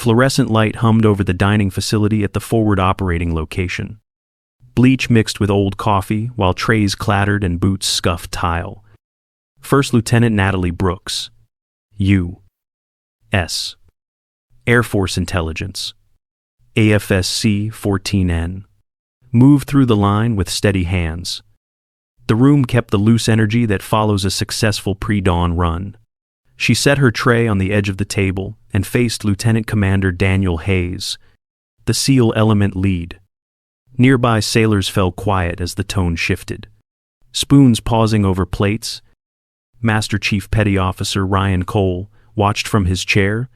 Fluorescent light hummed over the dining facility at the forward operating location. Bleach mixed with old coffee while trays clattered and boots scuffed tile. First Lieutenant Natalie Brooks, U.S. Air Force Intelligence, AFSC-14N, moved through the line with steady hands. The room kept the loose energy that follows a successful pre-dawn run. She set her tray on the edge of the table and faced Lieutenant Commander Daniel Hayes, the SEAL Element lead. Nearby sailors fell quiet as the tone shifted, spoons pausing over plates. Master Chief Petty Officer Ryan Cole watched from his chair,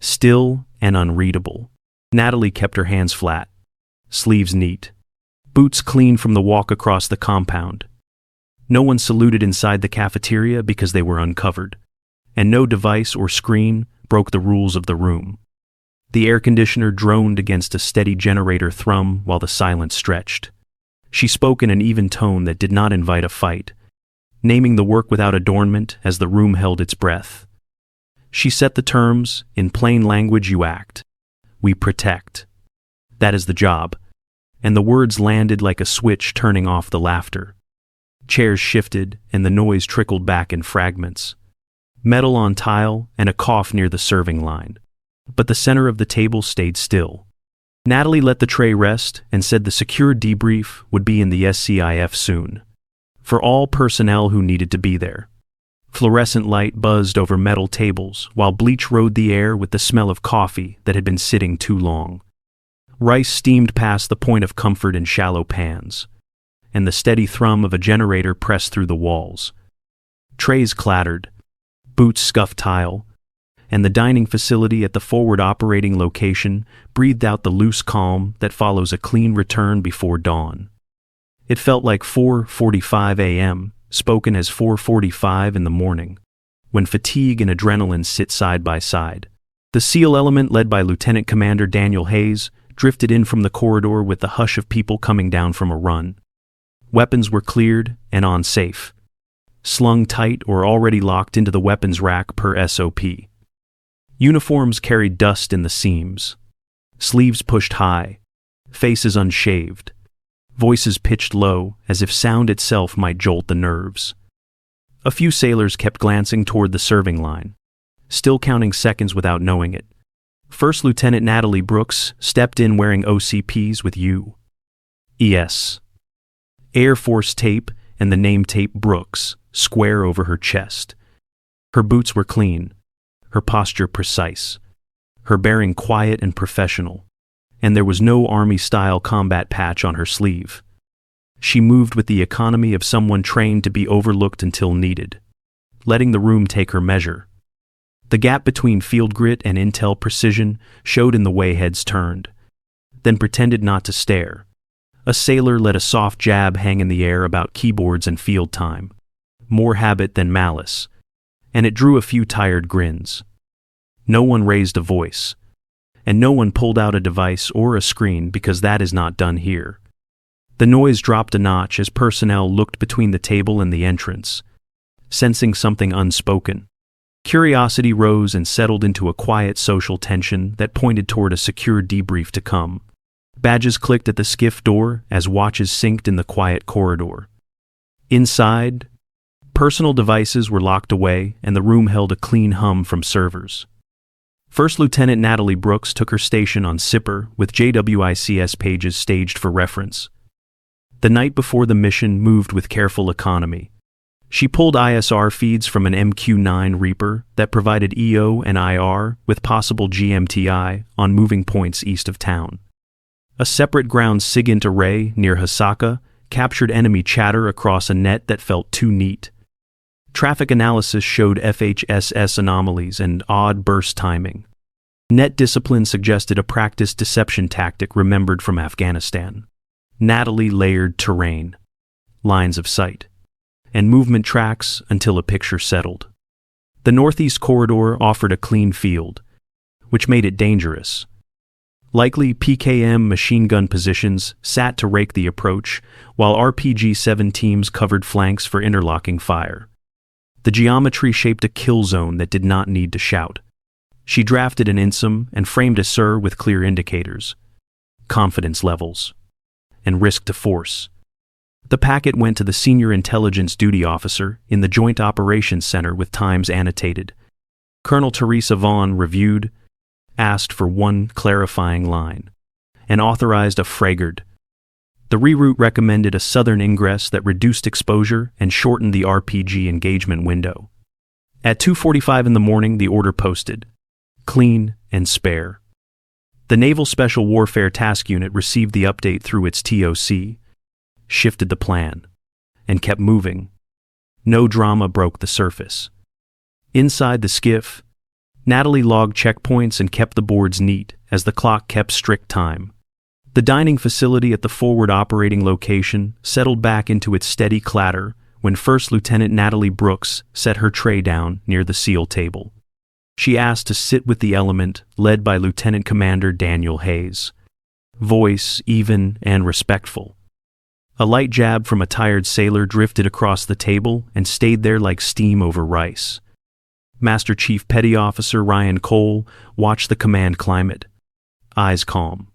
still and unreadable. Natalie kept her hands flat, sleeves neat, boots clean from the walk across the compound. No one saluted inside the cafeteria because they were uncovered, and no device or screen broke the rules of the room. The air conditioner droned against a steady generator thrum while the silence stretched. She spoke in an even tone that did not invite a fight, naming the work without adornment as the room held its breath. She set the terms, in plain language you act. We protect. That is the job. And the words landed like a switch turning off the laughter. Chairs shifted and the noise trickled back in fragments. Metal on tile and a cough near the serving line. But the center of the table stayed still. Natalie let the tray rest and said the secure debrief would be in the SCIF soon, for all personnel who needed to be there. Fluorescent light buzzed over metal tables while bleach rode the air with the smell of coffee that had been sitting too long. Rice steamed past the point of comfort in shallow pans, and the steady thrum of a generator pressed through the walls. Trays clattered, boots scuffed tile, and the dining facility at the forward operating location breathed out the loose calm that follows a clean return before dawn. It felt like 4:45 a.m., spoken as 4:45 in the morning, when fatigue and adrenaline sit side by side. The SEAL element led by Lieutenant Commander Daniel Hayes drifted in from the corridor with the hush of people coming down from a run. Weapons were cleared and on safe, slung tight or already locked into the weapons rack per SOP. Uniforms carried dust in the seams, sleeves pushed high, faces unshaved, voices pitched low as if sound itself might jolt the nerves. A few sailors kept glancing toward the serving line, still counting seconds without knowing it. First Lieutenant Natalie Brooks stepped in wearing OCPs with U.S. Air Force tape and the name tape Brooks square over her chest. Her boots were clean, her posture precise, her bearing quiet and professional, and there was no Army-style combat patch on her sleeve. She moved with the economy of someone trained to be overlooked until needed, letting the room take her measure. The gap between field grit and intel precision showed in the way heads turned, then pretended not to stare. A sailor let a soft jab hang in the air about keyboards and field time, more habit than malice, and it drew a few tired grins. No one raised a voice, and no one pulled out a device or a screen because that is not done here. The noise dropped a notch as personnel looked between the table and the entrance, sensing something unspoken. Curiosity rose and settled into a quiet social tension that pointed toward a secure debrief to come. Badges clicked at the SCIF door as watches synced in the quiet corridor. Inside, personal devices were locked away and the room held a clean hum from servers. First Lieutenant Natalie Brooks took her station on SIPR with JWICS pages staged for reference. The night before the mission moved with careful economy. She pulled ISR feeds from an MQ-9 Reaper that provided EO and IR with possible GMTI on moving points east of town. A separate ground SIGINT array near Hasakah captured enemy chatter across a net that felt too neat. Traffic analysis showed FHSS anomalies and odd burst timing. Net discipline suggested a practiced deception tactic remembered from Afghanistan. Natalie layered terrain, lines of sight, and movement tracks until a picture settled. The northeast corridor offered a clean field, which made it dangerous. Likely PKM machine gun positions sat to rake the approach, while RPG-7 teams covered flanks for interlocking fire. The geometry shaped a kill zone that did not need to shout. She drafted an INSM and framed a SIR with clear indicators, confidence levels, and risk to force. The packet went to the Senior Intelligence Duty Officer in the Joint Operations Center with times annotated. Colonel Teresa Vaughn reviewed, asked for one clarifying line, and authorized a FRAGORD. The Reroute recommended a southern ingress that reduced exposure and shortened the RPG engagement window. At 2:45 in the morning, the order posted, clean and spare. The Naval Special Warfare Task Unit received the update through its TOC, shifted the plan, and kept moving. No drama broke the surface. Inside the SCIF, Natalie logged checkpoints and kept the boards neat as the clock kept strict time. The dining facility at the forward operating location settled back into its steady clatter when First Lieutenant Natalie Brooks set her tray down near the SEAL table. She asked to sit with the element led by Lieutenant Commander Daniel Hayes. Voice even and respectful. A light jab from a tired sailor drifted across the table and stayed there like steam over rice. Master Chief Petty Officer Ryan Cole watched the command climate. Eyes calm.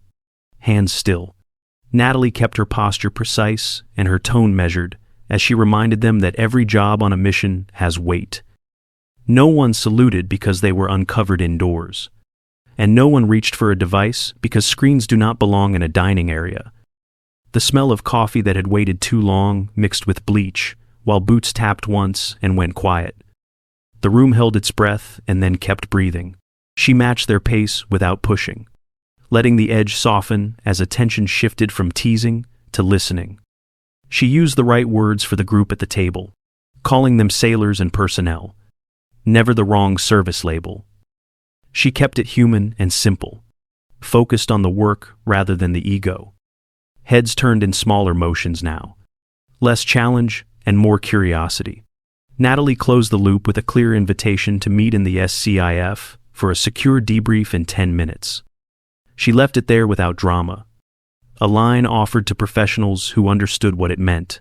Hands still. Natalie kept her posture precise and her tone measured as she reminded them that every job on a mission has weight. No one saluted because they were uncovered indoors. And no one reached for a device because screens do not belong in a dining area. The smell of coffee that had waited too long mixed with bleach, while boots tapped once and went quiet. The room held its breath and then kept breathing. She matched their pace without pushing, letting the edge soften as attention shifted from teasing to listening. She used the right words for the group at the table, calling them sailors and personnel. Never the wrong service label. She kept it human and simple, focused on the work rather than the ego. Heads turned in smaller motions now. Less challenge and more curiosity. Natalie closed the loop with a clear invitation to meet in the SCIF for a secure debrief in 10 minutes. She left it there without drama. A line offered to professionals who understood what it meant.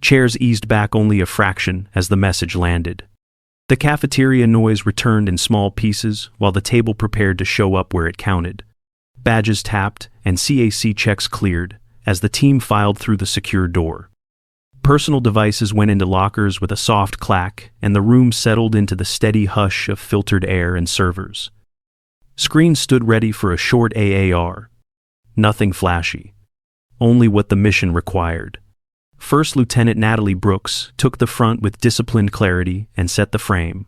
Chairs eased back only a fraction as the message landed. The cafeteria noise returned in small pieces while the table prepared to show up where it counted. Badges tapped and CAC checks cleared as the team filed through the secure door. Personal devices went into lockers with a soft clack and the room settled into the steady hush of filtered air and servers. Screens stood ready for a short AAR. Nothing flashy. Only what the mission required. First Lieutenant Natalie Brooks took the front with disciplined clarity and set the frame.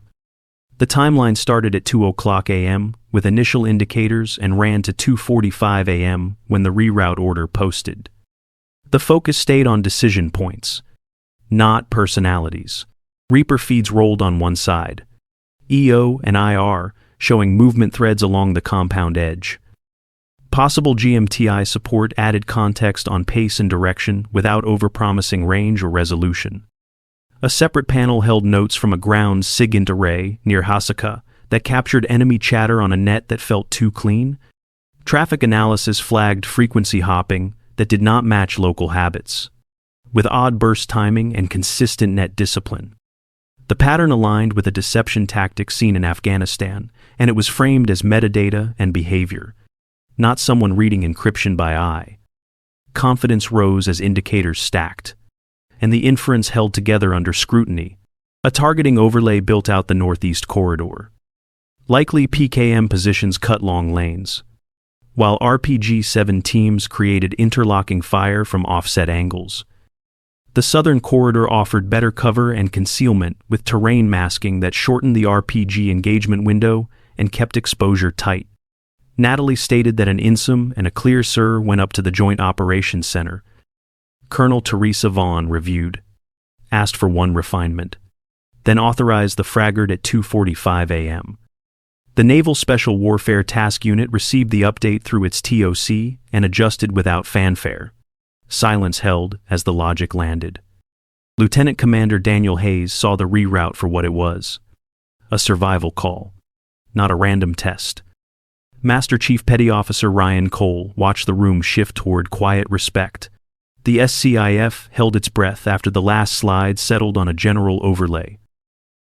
The timeline started at 2:00 a.m. with initial indicators and ran to 2:45 a.m. when the reroute order posted. The focus stayed on decision points, not personalities. Reaper feeds rolled on one side, EO and IR showing movement threads along the compound edge. Possible GMTI support added context on pace and direction without overpromising range or resolution. A separate panel held notes from a ground SIGINT array near Hasakah that captured enemy chatter on a net that felt too clean. Traffic analysis flagged frequency hopping that did not match local habits, with odd burst timing and consistent net discipline. The pattern aligned with a deception tactic seen in Afghanistan, and it was framed as metadata and behavior, not someone reading encryption by eye. Confidence rose as indicators stacked, and the inference held together under scrutiny. A targeting overlay built out the northeast corridor. Likely PKM positions cut long lanes, while RPG-7 teams created interlocking fire from offset angles. The southern corridor offered better cover and concealment with terrain masking that shortened the RPG engagement window and kept exposure tight. Natalie stated that an INSM and a clear SIR went up to the Joint Operations Center. Colonel Teresa Vaughn reviewed, asked for one refinement, then authorized the FRAGORD at 2:45 a.m. The Naval Special Warfare Task Unit received the update through its TOC and adjusted without fanfare. Silence held as the logic landed. Lieutenant Commander Daniel Hayes saw the reroute for what it was. A survival call, not a random test. Master Chief Petty Officer Ryan Cole watched the room shift toward quiet respect. The SCIF held its breath after the last slide settled on a general overlay.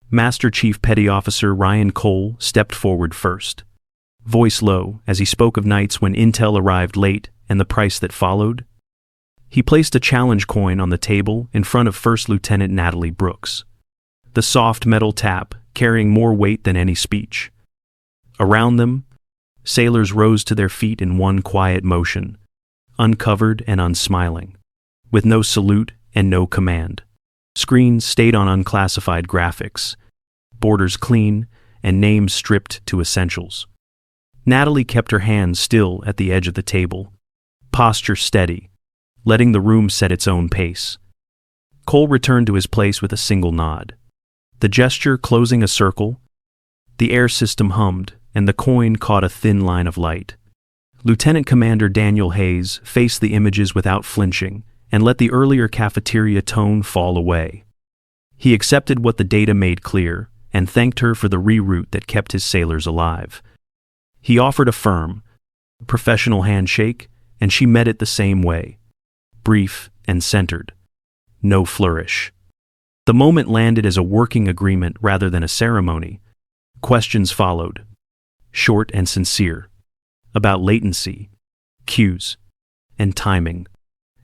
Master Chief Petty Officer Ryan Cole stepped forward first. Voice low, as he spoke of nights when intel arrived late and the price that followed. He placed a challenge coin on the table in front of First Lieutenant Natalie Brooks. The soft metal tap carrying more weight than any speech. Around them, sailors rose to their feet in one quiet motion, uncovered and unsmiling, with no salute and no command. Screens stayed on unclassified graphics, borders clean, and names stripped to essentials. Natalie kept her hands still at the edge of the table, posture steady, letting the room set its own pace. Cole returned to his place with a single nod. The gesture closing a circle, the air system hummed, and the coin caught a thin line of light. Lieutenant Commander Daniel Hayes faced the images without flinching and let the earlier cafeteria tone fall away. He accepted what the data made clear and thanked her for the reroute that kept his sailors alive. He offered a firm, professional handshake, and she met it the same way, brief and centered. No flourish. The moment landed as a working agreement rather than a ceremony. Questions followed, short and sincere, about latency, cues, and timing,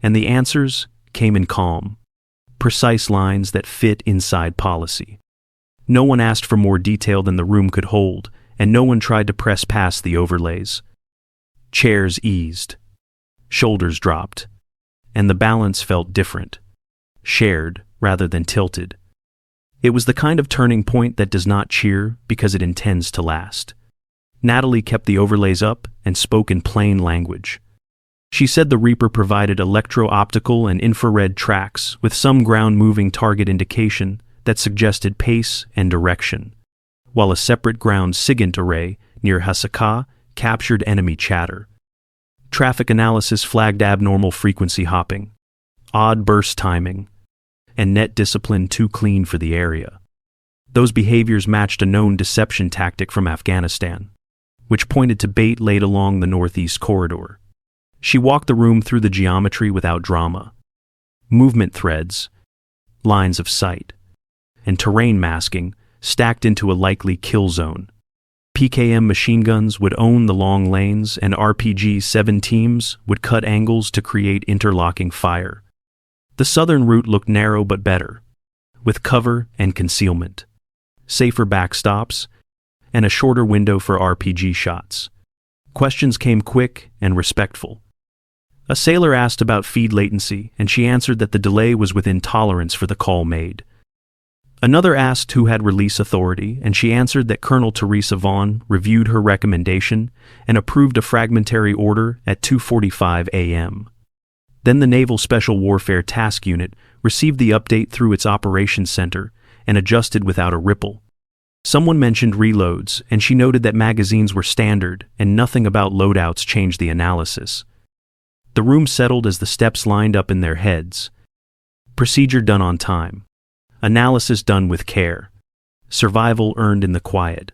and the answers came in calm, precise lines that fit inside policy. No one asked for more detail than the room could hold, and no one tried to press past the overlays. Chairs eased, shoulders dropped, and the balance felt different, shared rather than tilted. It was the kind of turning point that does not cheer because it intends to last. Natalie kept the overlays up and spoke in plain language. She said the Reaper provided electro-optical and infrared tracks with some ground-moving target indication that suggested pace and direction, while a separate ground SIGINT array near Hasakah captured enemy chatter. Traffic analysis flagged abnormal frequency hopping, odd burst timing, and net discipline too clean for the area. Those behaviors matched a known deception tactic from Afghanistan, which pointed to bait laid along the northeast corridor. She walked the room through the geometry without drama. Movement threads, lines of sight, and terrain masking stacked into a likely kill zone. PKM machine guns would own the long lanes, and RPG-7 teams would cut angles to create interlocking fire. The southern route looked narrow but better, with cover and concealment, safer backstops, and a shorter window for RPG shots. Questions came quick and respectful. A sailor asked about feed latency, and she answered that the delay was within tolerance for the call made. Another asked who had release authority, and she answered that Colonel Teresa Vaughn reviewed her recommendation and approved a fragmentary order at 2:45 a.m. Then the Naval Special Warfare Task Unit received the update through its operations center and adjusted without a ripple. Someone mentioned reloads, and she noted that magazines were standard and nothing about loadouts changed the analysis. The room settled as the steps lined up in their heads. Procedure done on time. Analysis done with care. Survival earned in the quiet.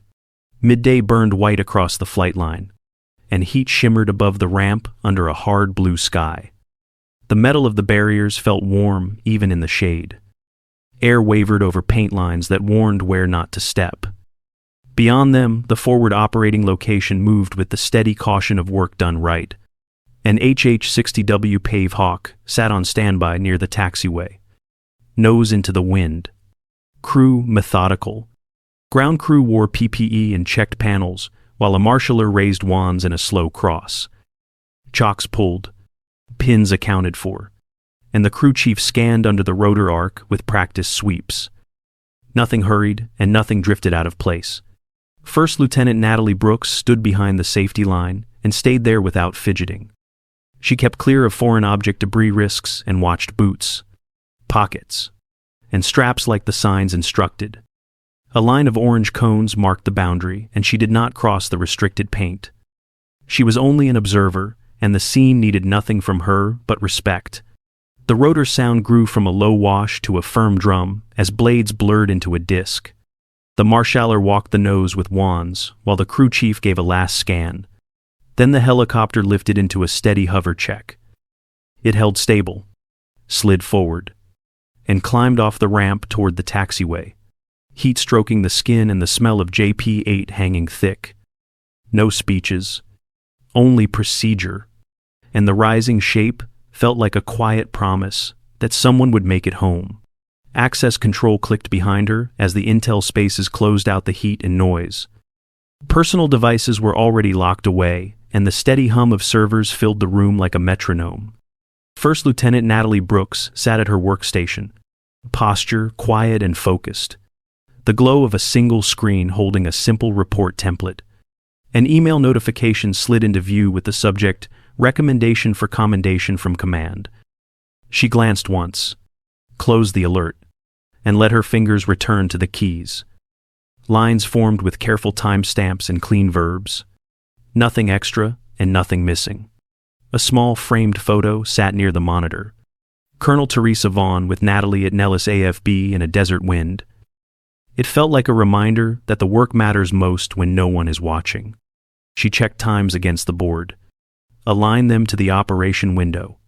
Midday burned white across the flight line, and heat shimmered above the ramp under a hard blue sky. The metal of the barriers felt warm even in the shade. Air wavered over paint lines that warned where not to step. Beyond them, the forward operating location moved with the steady caution of work done right. An HH-60W Pave Hawk sat on standby near the taxiway, nose into the wind. Crew methodical. Ground crew wore PPE and checked panels, while a marshaller raised wands in a slow cross. Chocks pulled, pins accounted for, and the crew chief scanned under the rotor arc with practice sweeps. Nothing hurried and nothing drifted out of place. First Lieutenant Natalie Brooks stood behind the safety line and stayed there without fidgeting. She kept clear of foreign object debris risks and watched boots, pockets, and straps like the signs instructed. A line of orange cones marked the boundary, and she did not cross the restricted paint. She was only an observer, and the scene needed nothing from her but respect. The rotor sound grew from a low wash to a firm drum as blades blurred into a disc. The marshaller walked the nose with wands, while the crew chief gave a last scan. Then the helicopter lifted into a steady hover check. It held stable, slid forward, and climbed off the ramp toward the taxiway. heat stroking the skin and the smell of JP8 hanging thick. No speeches, only procedure, and the rising shape felt like a quiet promise that someone would make it home. Access control clicked behind her as the Intel spaces closed out the heat and noise. Personal devices were already locked away, and the steady hum of servers filled the room like a metronome. First Lieutenant Natalie Brooks sat at her workstation, posture quiet and focused. The glow of a single screen holding a simple report template. An email notification slid into view with the subject, "Recommendation for commendation from command." She glanced once, closed the alert, and let her fingers return to the keys. Lines formed with careful timestamps and clean verbs. Nothing extra and nothing missing. A small framed photo sat near the monitor. Colonel Teresa Vaughn with Natalie at Nellis AFB in a desert wind. It felt like a reminder that the work matters most when no one is watching. She checked times against the board, aligned them to the operation window,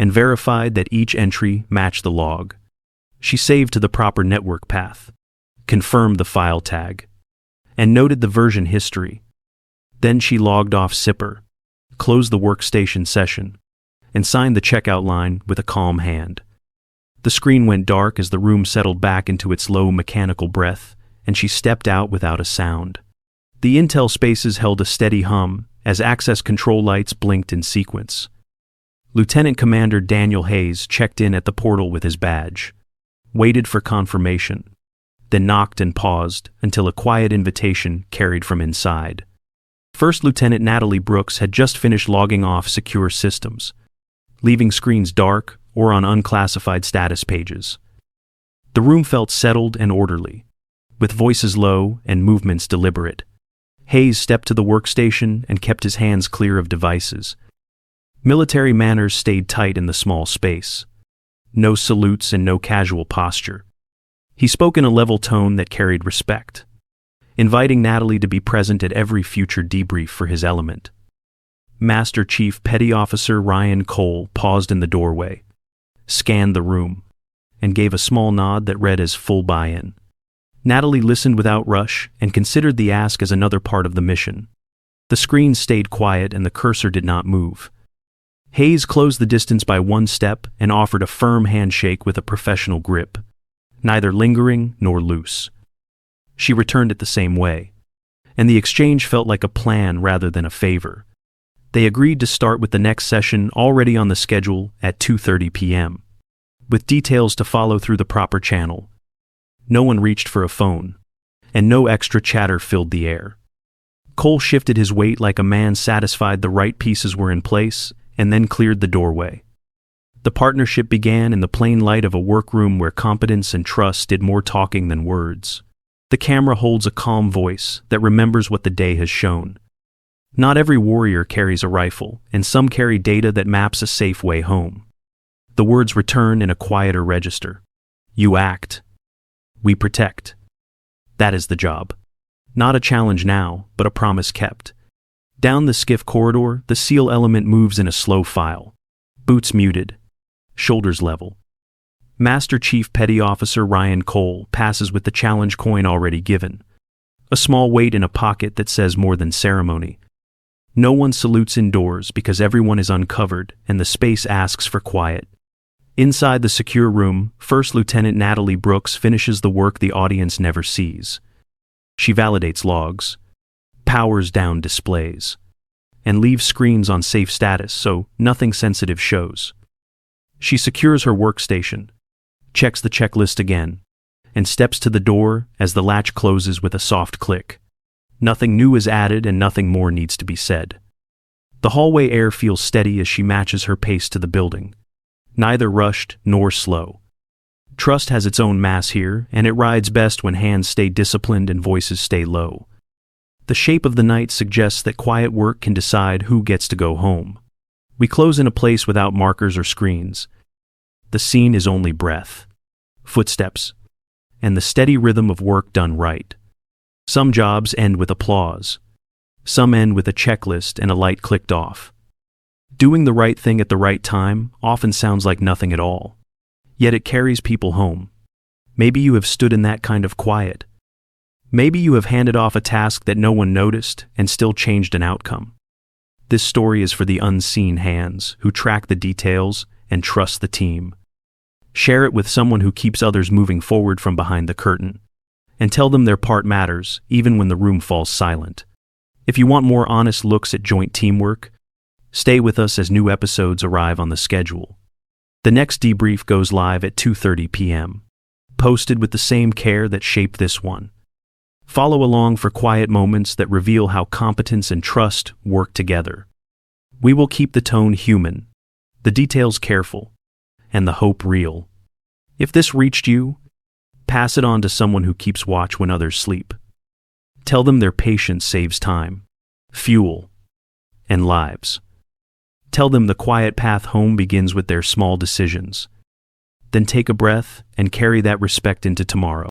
and verified that each entry matched the log. She saved to the proper network path, confirmed the file tag, and noted the version history. Then she logged off SIPR, closed the workstation session, and signed the checkout line with a calm hand. The screen went dark as the room settled back into its low mechanical breath, and she stepped out without a sound. The Intel spaces held a steady hum as access control lights blinked in sequence. Lieutenant Commander Daniel Hayes checked in at the portal with his badge, waited for confirmation, then knocked and paused until a quiet invitation carried from inside. First Lieutenant Natalie Brooks had just finished logging off secure systems, leaving screens dark or on unclassified status pages. The room felt settled and orderly, with voices low and movements deliberate. Hayes stepped to the workstation and kept his hands clear of devices. Military manners stayed tight in the small space. No salutes and no casual posture. He spoke in a level tone that carried respect, inviting Natalie to be present at every future debrief for his element. Master Chief Petty Officer Ryan Cole paused in the doorway, scanned the room, and gave a small nod that read as full buy-in. Natalie listened without rush and considered the ask as another part of the mission. The screen stayed quiet and the cursor did not move. Hayes closed the distance by one step and offered a firm handshake with a professional grip, neither lingering nor loose. She returned it the same way, and the exchange felt like a plan rather than a favor. They agreed to start with the next session already on the schedule at 2:30 p.m., with details to follow through the proper channel. No one reached for a phone, and no extra chatter filled the air. Cole shifted his weight like a man satisfied the right pieces were in place, and then cleared the doorway. The partnership began in the plain light of a workroom where competence and trust did more talking than words. The camera holds a calm voice that remembers what the day has shown. Not every warrior carries a rifle, and some carry data that maps a safe way home. The words return in a quieter register. You act. We protect. That is the job. Not a challenge now, but a promise kept. Down the SCIF corridor, the SEAL element moves in a slow file. Boots muted. Shoulders level. Master Chief Petty Officer Ryan Cole passes with the challenge coin already given. A small weight in a pocket that says more than ceremony. No one salutes indoors because everyone is uncovered and the space asks for quiet. Inside the secure room, First Lieutenant Natalie Brooks finishes the work the audience never sees. She validates logs, powers down displays, and leaves screens on safe status so nothing sensitive shows. She secures her workstation, checks the checklist again, and steps to the door as the latch closes with a soft click. Nothing new is added and nothing more needs to be said. The hallway air feels steady as she matches her pace to the building, neither rushed nor slow. Trust has its own mass here, and it rides best when hands stay disciplined and voices stay low. The shape of the night suggests that quiet work can decide who gets to go home. We close in a place without markers or screens. The scene is only breath, footsteps, and the steady rhythm of work done right. Some jobs end with applause. Some end with a checklist and a light clicked off. Doing the right thing at the right time often sounds like nothing at all, yet it carries people home. Maybe you have stood in that kind of quiet. Maybe you have handed off a task that no one noticed and still changed an outcome. This story is for the unseen hands who track the details and trust the team. Share it with someone who keeps others moving forward from behind the curtain, and tell them their part matters even when the room falls silent. If you want more honest looks at joint teamwork, stay with us as new episodes arrive on the schedule. The next debrief goes live at 2:30 p.m., posted with the same care that shaped this one. Follow along for quiet moments that reveal how competence and trust work together. We will keep the tone human, the details careful, and the hope real. If this reached you, pass it on to someone who keeps watch when others sleep. Tell them their patience saves time, fuel, and lives. Tell them the quiet path home begins with their small decisions. Then take a breath and carry that respect into tomorrow.